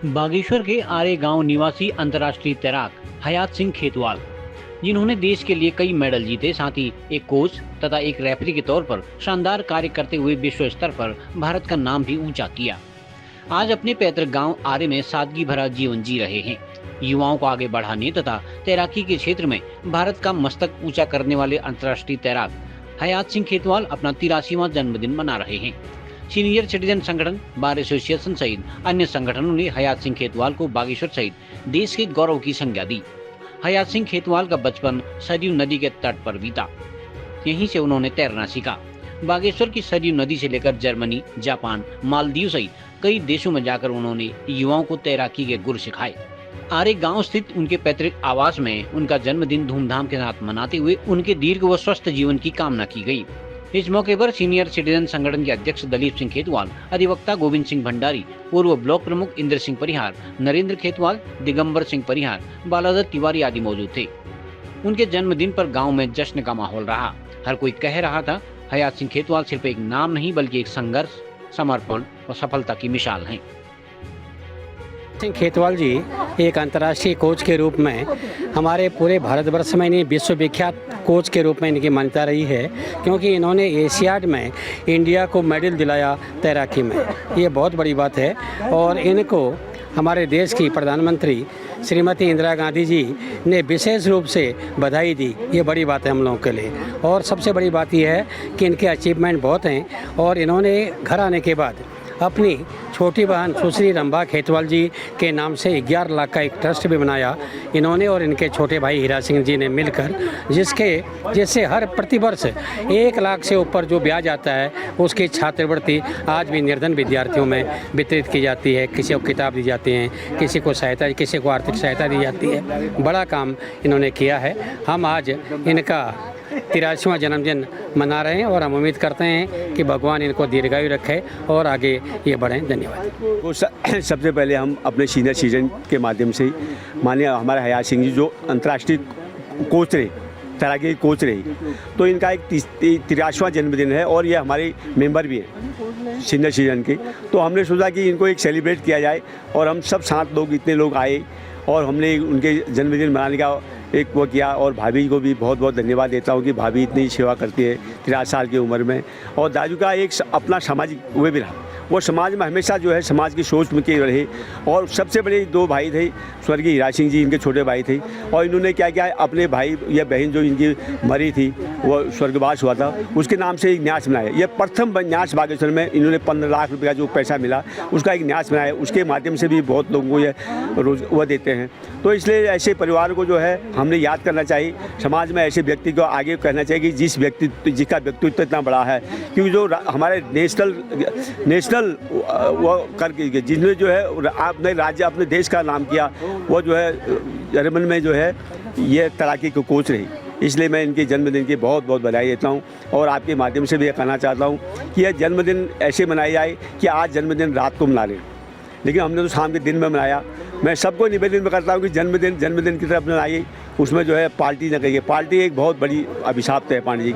बागेश्वर के आरे गांव निवासी अंतर्राष्ट्रीय तैराक हयात सिंह खेतवाल, जिन्होंने देश के लिए कई मेडल जीते, साथ ही एक कोच तथा एक रेफरी के तौर पर शानदार कार्य करते हुए विश्व स्तर पर भारत का नाम भी ऊंचा किया, आज अपने पैतृक गांव आरे में सादगी भरा जीवन जी रहे हैं। युवाओं को आगे बढ़ाने तथा तैराकी के क्षेत्र में भारत का मस्तक ऊंचा करने वाले अंतर्राष्ट्रीय तैराक हयात सिंह खेतवाल अपना 83वां जन्मदिन मना रहे हैं। सीनियर सिटीजन संगठन, बार एसोसिएशन सहित अन्य संगठनों ने हयात सिंह खेतवाल को बागेश्वर सहित देश के गौरव की संज्ञा दी। हयात सिंह खेतवाल का बचपन सरयू नदी के तट पर बीता। यहीं से उन्होंने तैरना सीखा। बागेश्वर की सरयू नदी से लेकर जर्मनी, जापान, मालदीव सहित कई देशों में जाकर उन्होंने युवाओं को तैराकी के गुर सिखाए। आरे गांव स्थित उनके पैतृक आवास में उनका जन्मदिन धूमधाम के साथ मनाते हुए उनके दीर्घ व स्वस्थ जीवन की कामना की गई। इस मौके पर सीनियर सिटीजन संगठन के अध्यक्ष दलीप सिंह खेतवाल, अधिवक्ता गोविंद सिंह भंडारी, पूर्व ब्लॉक प्रमुख इंद्र सिंह परिहार, नरेंद्र खेतवाल, दिगंबर सिंह परिहार, बालादत्त तिवारी आदि मौजूद थे। उनके जन्मदिन पर गांव में जश्न का माहौल रहा। हर कोई कह रहा था, हयात सिंह खेतवाल सिर्फ एक नाम नहीं बल्कि एक संघर्ष, समर्पण और सफलता की मिसाल हैं। सिंह खेतवाल जी एक अंतर्राष्ट्रीय कोच के रूप में हमारे पूरे भारतवर्ष में इन्हें विश्वविख्यात कोच के रूप में इनकी मान्यता रही है, क्योंकि इन्होंने एशियाड में इंडिया को मेडल दिलाया तैराकी में। ये बहुत बड़ी बात है और इनको हमारे देश की प्रधानमंत्री श्रीमती इंदिरा गांधी जी ने विशेष रूप से बधाई दी। ये बड़ी बात है हम लोगों के लिए। और सबसे बड़ी बात यह है कि इनके अचीवमेंट बहुत हैं और इन्होंने घर आने के बाद अपनी छोटी बहन सुश्री रंभा खेतवाल जी के नाम से 11 लाख का एक ट्रस्ट भी बनाया इन्होंने और इनके छोटे भाई हीरा सिंह जी ने मिलकर, जिससे हर प्रतिवर्ष 1 लाख से ऊपर जो ब्याज आता है उसकी छात्रवृत्ति आज भी निर्धन विद्यार्थियों में वितरित की जाती है। किसी को किताब दी जाती हैं, किसी को आर्थिक सहायता दी जाती है। बड़ा काम इन्होंने किया है। हम आज इनका 83वां जन्मदिन मना रहे हैं और हम उम्मीद करते हैं कि भगवान इनको दीर्घायु रखे और आगे ये बढ़ें। धन्यवाद। तो सबसे पहले हम अपने सीनियर सिटीजन के माध्यम से माननीय हमारे हयात सिंह जी जो अंतर्राष्ट्रीय कोच रहे, तैराकी कोच रही, तो इनका एक 83वां जन्मदिन है और ये हमारे मेंबर भी हैं सीनियर सिटीजन के। तो हमने सोचा कि इनको एक सेलिब्रेट किया जाए और हम सब 7 लोग इतने लोग आए और हमने उनके जन्मदिन मनाने का एक वो किया। और भाभी को भी बहुत बहुत धन्यवाद देता हूँ कि भाभी इतनी सेवा करती है 83 साल की उम्र में। और दाजू का एक अपना सामाजिक वे भी रहा, वो समाज में हमेशा जो है समाज की सोच में के रहे। और सबसे बड़े 2 भाई थे, स्वर्गीय हीरा सिंह जी इनके छोटे भाई थे, और इन्होंने क्या किया, अपने भाई या बहन जो इनकी मरी थी वो स्वर्गवास हुआ था, उसके नाम से एक न्यास बनाया। यह प्रथम न्यास बागेश्वर में इन्होंने 15 लाख रुपये का जो पैसा मिला उसका एक न्यास बनाया। उसके माध्यम से भी बहुत लोगों को यह रोज वो देते हैं। तो इसलिए ऐसे परिवार को जो है हमने याद करना चाहिए। समाज में ऐसे व्यक्ति को आगे कहना चाहिए कि जिसका व्यक्तित्व इतना बड़ा है, क्योंकि जो हमारे नेशनल वो करके जिसने जो है अपने राज्य अपने देश का नाम किया, वो जो है जर्मन में जो है ये तैराकी को कोच रही। इसलिए मैं इनके जन्मदिन की बहुत बहुत बधाई देता हूँ और आपके माध्यम से भी ये कहना चाहता हूँ कि यह जन्मदिन ऐसे मनाया जाए कि आज जन्मदिन रात को मना लें, लेकिन हमने तो शाम के दिन में मनाया। मैं सबको निवेदन में करता हूँ कि जन्मदिन की तरफ मनाइए, उसमें जो है पार्टी न करिए। पार्टी एक बहुत बड़ी अभिशाप है पांडे जी,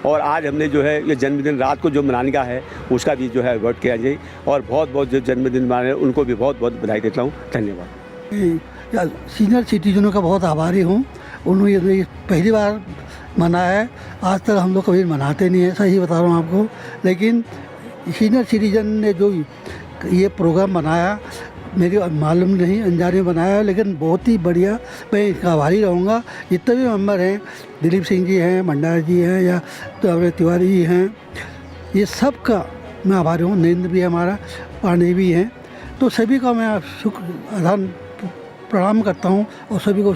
और आज हमने जो है ये जन्मदिन रात को जो मनाने का है उसका भी जो है अवॉइड किया जाए। और बहुत बहुत जो जन्मदिन मना रहे हैं उनको भी बहुत बहुत बधाई देता हूँ। धन्यवाद। सीनियर सिटीजनों का बहुत आभारी हूँ। उन्होंने पहली बार मनाया है, आज तक हम लोग कभी मनाते नहीं है, सही बता रहा हूँ आपको। लेकिन सीनियर सिटीजन ने जो ये प्रोग्राम बनाया, मेरी मालूम नहीं, अनजाने बनाया, लेकिन बहुत ही बढ़िया। मैं इसका आभारी रहूँगा। जितने भी मेंबर हैं, दिलीप सिंह जी हैं, भंडारी जी हैं या तो तिवारी जी हैं, ये सब का मैं आभारी हूँ। नरेंद्र भी हमारा, पांडे भी हैं, तो सभी का मैं प्रणाम करता हूँ और सभी को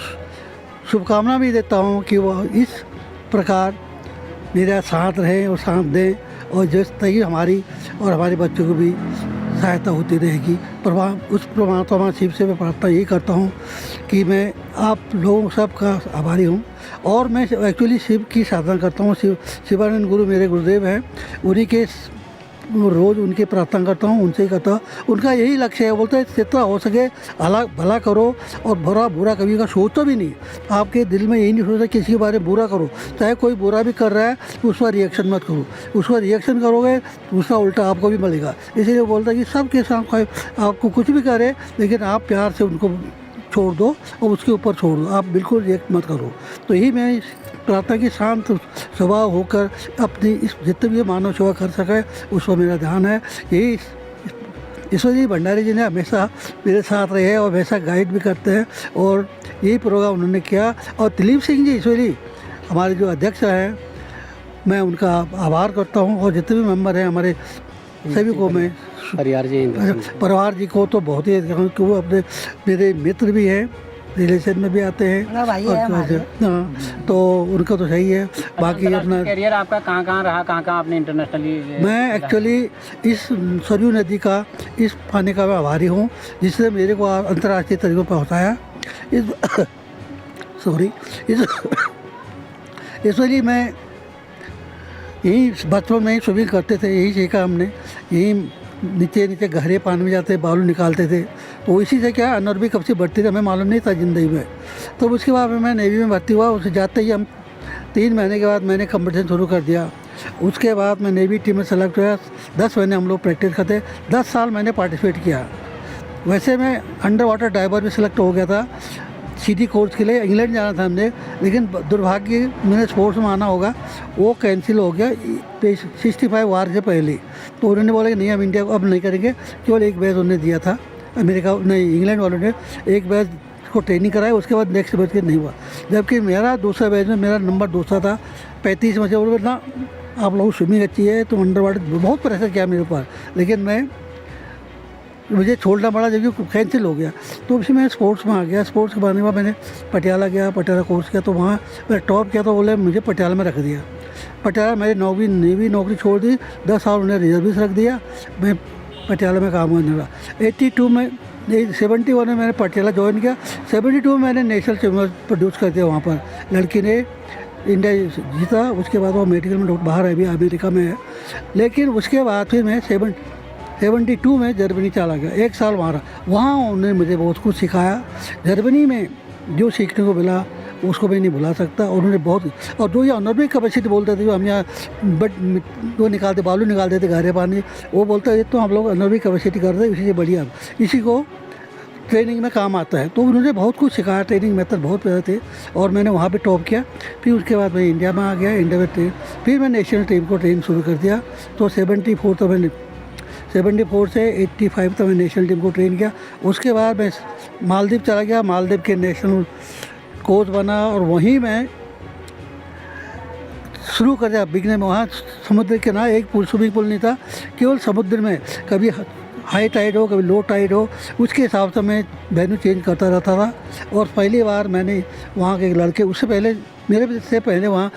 शुभकामना भी देता हूँ कि वो इस प्रकार मेरा साथ रहें और साथ दें, और जिस तरह हमारी और हमारे बच्चों को भी सहायता होती रहेगी। उस परमात्मा शिव से मैं प्रार्थना यही करता हूँ कि मैं आप लोगों सब का आभारी हूँ। और मैं एक्चुअली शिव की साधना करता हूँ। शिवानंद गुरु मेरे गुरुदेव हैं, उन्हीं के रोज़ उनकी प्रार्थना करता हूँ, उनसे ही करता हूँ। उनका यही लक्ष्य है, बोलते हैं जितना हो सके भला करो और बुरा कभी का सोचो भी नहीं। आपके दिल में यही नहीं सोचता किसी के बारे में बुरा करो, चाहे कोई बुरा भी कर रहा है तो उसका रिएक्शन मत करो। उसका रिएक्शन करोगे तो उसका उल्टा आपको भी मिलेगा। इसीलिए बोलता है कि सबके साथ आपको कुछ भी करे लेकिन आप प्यार से उनको छोड़ दो और उसके ऊपर छोड़ दो, आप बिल्कुल रिएक्ट मत करो। तो यही मैं प्रार्थना की शांत स्वभाव होकर अपनी इस जितने भी मानव सेवा कर सके उस पर मेरा ध्यान है। यही ईश्वर जी भंडारी जी ने हमेशा मेरे साथ रहे हैं और हमेशा गाइड भी करते हैं और यही प्रोग्राम उन्होंने किया। और दिलीप सिंह जी ईश्वरी हमारे जो अध्यक्ष हैं, मैं उनका आभार करता हूँ और जितने भी मेंबर हैं हमारे सभी को मैं परिवार जी को तो बहुत ही क्योंकि वो अपने मेरे मित्र भी हैं, रिलेशन में भी आते हैं हाँ, तो उनका तो सही है। बाकी अपना करियर आपका कहाँ रहा, कहाँ आपने इंटरनेशनली? मैं एक्चुअली इस सरयू नदी का इस पानी का मैं आभारी हूँ जिससे मेरे को अंतर्राष्ट्रीय तरीकों पर पहुँचाया। इसलिए मैं यही बचपन में ही स्विमिंग करते थे, यही सीखा हमने। यही नीचे गहरे पानी में जाते बालू निकालते थे, तो इसी से क्या अनर्बी कब से बढ़ती थी हमें मालूम नहीं था ज़िंदगी में। तो उसके बाद मैं नेवी में भर्ती हुआ। उसे जाते ही हम 3 महीने के बाद मैंने कंपटीशन शुरू कर दिया। उसके बाद मैं नेवी टीम में सेलेक्ट हुआ। 10 महीने हम लोग प्रैक्टिस करते, 10 साल मैंने पार्टिसिपेट किया। वैसे मैं अंडर वाटर डाइवर भी सिलेक्ट हो गया था सीटी कोर्स के लिए, इंग्लैंड जाना था हमने, लेकिन दुर्भाग्य मैंने स्पोर्ट्स में आना होगा वो कैंसिल हो गया 65 वार से पहले। तो उन्होंने बोला कि नहीं हम इंडिया अब नहीं करेंगे। केवल एक बैच उन्होंने दिया था, अमेरिका नहीं इंग्लैंड वालों ने एक बैच को ट्रेनिंग कराया, उसके बाद नेक्स्ट बैच के नहीं हुआ। जबकि मेरा दूसरा बैच में मेरा नंबर दूसरा था 35 में से। बोले ना आप लोग स्विमिंग अच्छी है तो अंडर वाटर, बहुत प्रेशर किया मेरे ऊपर, लेकिन मुझे छोड़ना पड़ा जबकि कैंसिल हो गया। तो फिर मैं स्पोर्ट्स में आ गया। स्पोर्ट्स के बाद मैंने पटियाला गया, पटियाला कोर्स किया, तो वहाँ मैं टॉप किया। तो बोले मुझे पटियाला में रख दिया। पटियाला मेरी नेवी नौकरी छोड़ दी, 10 साल उन्हें रिजर्विस्ट रख दिया। मैं पटियाला में काम करने लगा। 72 में 71 में मैंने पटियाला ज्वाइन किया। 72 में मैंने नेशनल चैम्पियन प्रोड्यूस कर दिया। वहाँ पर लड़की ने इंडिया जीता। उसके बाद वो मेडिकल में बाहर अभी अमेरिका में है। लेकिन उसके बाद फिर मैं 72 में जर्मनी चला गया, 1 साल वहाँ रहा। वहाँ उन्होंने मुझे बहुत कुछ सिखाया। जर्मनी में जो सीखने को मिला उसको मैं नहीं भुला सकता। उन्होंने बहुत, और जो ये अनर्बी कैपेसिटी बोलते थे, जो हम यहाँ वो निकालते बालू निकालते थे गहरे पानी, वो बोलते हैं तो हम लोग अनर्बी कैपेसिटी कर रहे हैं, इसी से बढ़िया इसी को ट्रेनिंग में काम आता है। तो उन्होंने बहुत कुछ सिखाया, ट्रेनिंग मेथड बहुत प्यारे थे और मैंने वहाँ पे टॉप किया। फिर उसके बाद मैं इंडिया में आ गया, इंडिया में फिर मैं नेशनल टीम को ट्रेन शुरू कर दिया। तो 74 तो मैंने 74 से 85 तक मैं नेशनल टीम को ट्रेन किया। उसके बाद मैं मालदीव चला गया, मालदीव के नेशनल कोच बना और वहीं मैं शुरू कर दिया बिगने में। वहाँ समुद्र के ना एक स्विमिंग पूल नहीं था, केवल समुद्र में कभी हाई टाइड हो कभी लो टाइड हो, उसके हिसाब से मैं वेन्यू चेंज करता रहता था। और पहली बार मैंने वहाँ के लड़के, उससे पहले मेरे से पहले वहाँ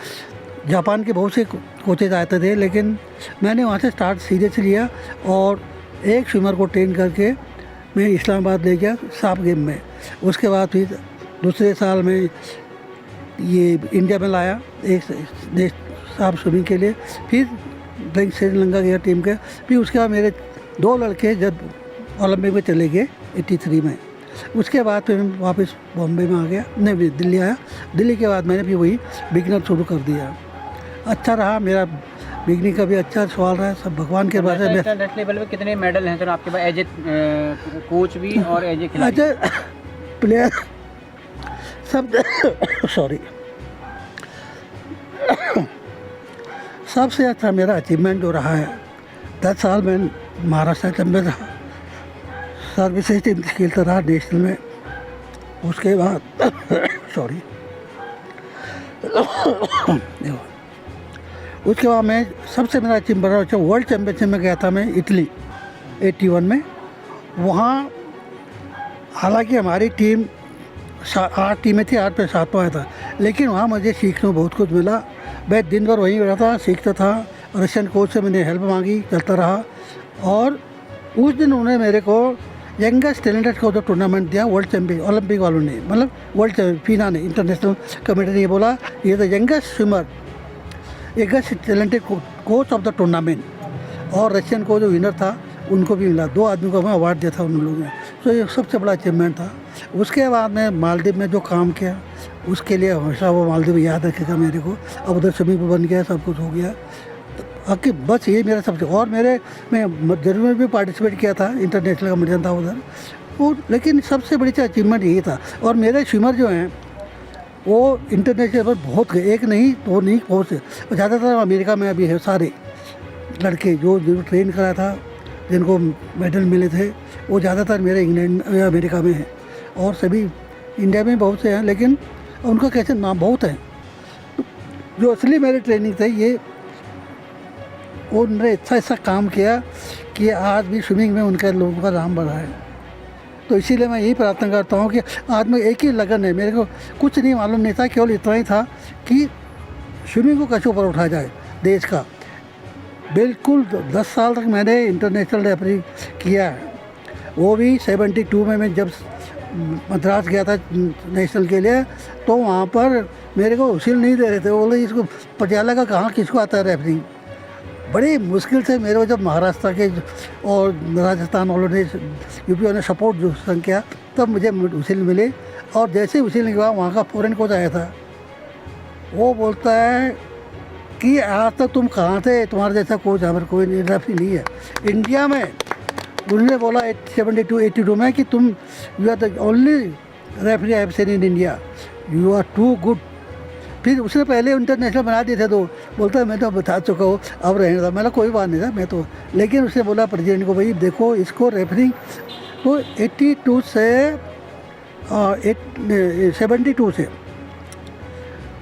जापान के बहुत से कोचेज आते थे, लेकिन मैंने वहाँ से स्टार्ट सीरियस लिया और एक स्विमर को ट्रेन करके मैं इस्लामाबाद ले गया साफ गेम में। उसके बाद फिर दूसरे साल में ये इंडिया में लाया एक साफ स्विमिंग के लिए। फिर श्रीलंका गया टीम के। फिर उसके बाद मेरे 2 लड़के जब ओलंपिक में चले गए 83 में। उसके बाद फिर मैं वापस बॉम्बे में आ गया, नहीं दिल्ली आया। दिल्ली के बाद मैंने भी वही बिगनर शुरू कर दिया। अच्छा रहा मेरा बिगनिंग का भी अच्छा सवाल रहा, सब भगवान के बारे में। इंटरनेशनल लेवल पे कितने मेडल हैं सर आपके पास, एज ए कोच भी और एज ए खिलाड़ी? अच्छा प्लेयर सब सॉरी सबसे अच्छा मेरा अचीवमेंट जो रहा है, 10 साल में महाराष्ट्र चैंपियन रहा, सर्विसेज टीम खेलता रहा नेशनल में। उसके बाद सॉरी उसके बाद मैं सबसे मेरा अचीवमेंट रहा वर्ल्ड चैम्पियनशिप में गया था मैं इटली 81 में। वहाँ हालांकि हमारी टीम 8 टीमें थी, 8 पे 7 आया था, लेकिन वहाँ मुझे सीखने को बहुत कुछ मिला। मैं दिन भर वहीं रहता सीखता था। रशियन कोच से मैंने हेल्प मांगी, चलता रहा। और उस दिन उन्होंने मेरे को यंगेस्ट टैलेंटेड को जो टूर्नामेंट दिया वर्ल्ड चैम्पियन, ओलंपिक वालों ने, मतलब वर्ल्ड फीना ने, इंटरनेशनल कमेटी ने बोला ये the youngest swimmer, youngest talented coach of the tournament. और रशियन को जो विनर था उनको भी मिला, 2 आदमी को हमें अवार्ड दिया था उन लोगों ने। तो ये सबसे बड़ा अचीवमेंट था। उसके बाद मैं मालदीव में जो काम किया उसके लिए हमेशा वो मालदीव याद रखेगा मेरे को। अब उधर स्विमिंग पूल बन गया, सब कुछ हो गया। बाकी बस ये मेरा सबसे, और मैं जर्मनी में भी पार्टिसिपेट किया था, इंटरनेशनल कॉम्पिटिशन था उधर वो। लेकिन सबसे बड़ी अचीवमेंट यही था। और मेरे स्विमर जो हैं वो इंटरनेशनल पर बहुत गए, एक नहीं दो नहीं बहुत से, ज़्यादातर अमेरिका में अभी है। सारे लड़के जो ट्रेन करा था जिनको मेडल मिले थे वो ज़्यादातर मेरे इंग्लैंड या अमेरिका में हैं, और सभी इंडिया में बहुत से हैं, लेकिन उनका कैसे नाम बहुत है। जो असली मेरे ट्रेनिंग थे ये, उन्होंने ऐसा काम किया कि आज भी स्विमिंग में उनका लोगों का नाम बढ़ा है। तो इसीलिए मैं यही प्रार्थना करता हूँ कि आज में एक ही लगन है, मेरे को कुछ नहीं मालूम नहीं था, केवल इतना ही था कि स्विमिंग को कैसे ऊपर उठाया जाए देश का। बिल्कुल 10 साल तक मैंने इंटरनेशनल रेफरी किया है, वो भी 72 में मैं जब मद्रास गया था नेशनल के लिए, तो वहाँ पर मेरे को उसील नहीं दे रहे थे। वो बोले इसको पटियाला का कहाँ किसको आता है रेफरिंग। बड़ी मुश्किल से मेरे को जब महाराष्ट्र के और राजस्थान वालों ने, यूपी वालों ने सपोर्ट जो संग किया, तब मुझे उसील मिले। और जैसे उसील के बाद वहाँ का फॉरेन कोच आया था, वो बोलता है कि आज तक तुम कहाँ थे, तुम्हारे जैसा कोच हमारे कोई रेफरी नहीं है इंडिया में। उन्होंने बोला 72 में कि तुम you are the only referee I have seen in India, you are too good. फिर उसने पहले इंटरनेशनल बना दिए थे, तो बोलता है मैं तो बता चुका हूँ, अब रहने था। मैंने कोई बात नहीं था मैं तो, लेकिन उसने बोला प्रेसिडेंट को, भाई देखो इसको रेफरिंग तो 82 से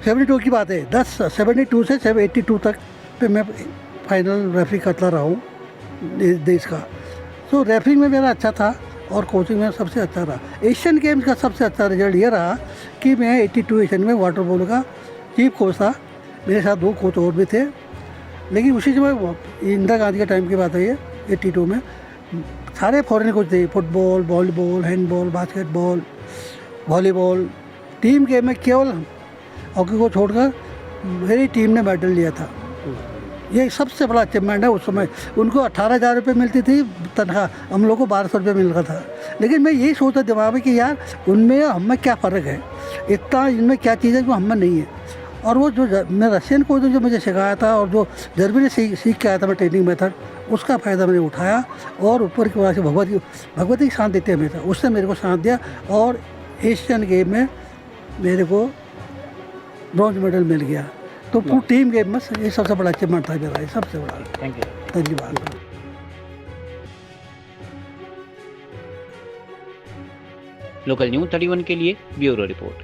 72 की बात है, 72 से 82 तक पे मैं फाइनल रेफरी करता रहा हूँ देश का। तो रेफरिंग में मेरा अच्छा था और कोचिंग में सबसे अच्छा रहा। एशियन गेम्स का सबसे अच्छा रिजल्ट ये रहा कि मैं 82 एशियन में वाटर पोलो का चीफ कोच था, मेरे साथ 2 कोच और भी थे। लेकिन उसी समय इंदिरा गांधी के टाइम की बात है ये, 82 में सारे फॉरेन कोच थे, football, volleyball, handball, basketball, volleyball. Team game में केवल हॉकी को छोड़कर मेरी टीम ने मेडल लिया था। ये सबसे बड़ा अचीवमेंट है। उस समय उनको 18,000 रुपये मिलती थी तनख्वाह, हम लोग को 1200 रुपये मिल रहा था। लेकिन मैं यही सोचता दिमाग में कि यार उनमें हम में क्या फ़र्क है, इतना इनमें क्या चीज़ है जो हम में नहीं है। और वो जो मैं रशियन कोच जो मुझे सिखाया था और जो जर्मनी से सीख के आया था मैं ट्रेनिंग मेथड, उसका फ़ायदा मैंने उठाया। और ऊपर की वजह से भगवती शांत देते हैं मेरा, उसने मेरे को शांत दिया और एशियन गेम में मेरे को ब्रॉन्ज मेडल मिल गया। तो पूरी टीम गेम में ये सबसे बड़ा अचीवमेंट था मेरा, ये सबसे बड़ा। Thank you. धन्यवाद। लोकल न्यूज़ 31 के लिए ब्यूरो रिपोर्ट।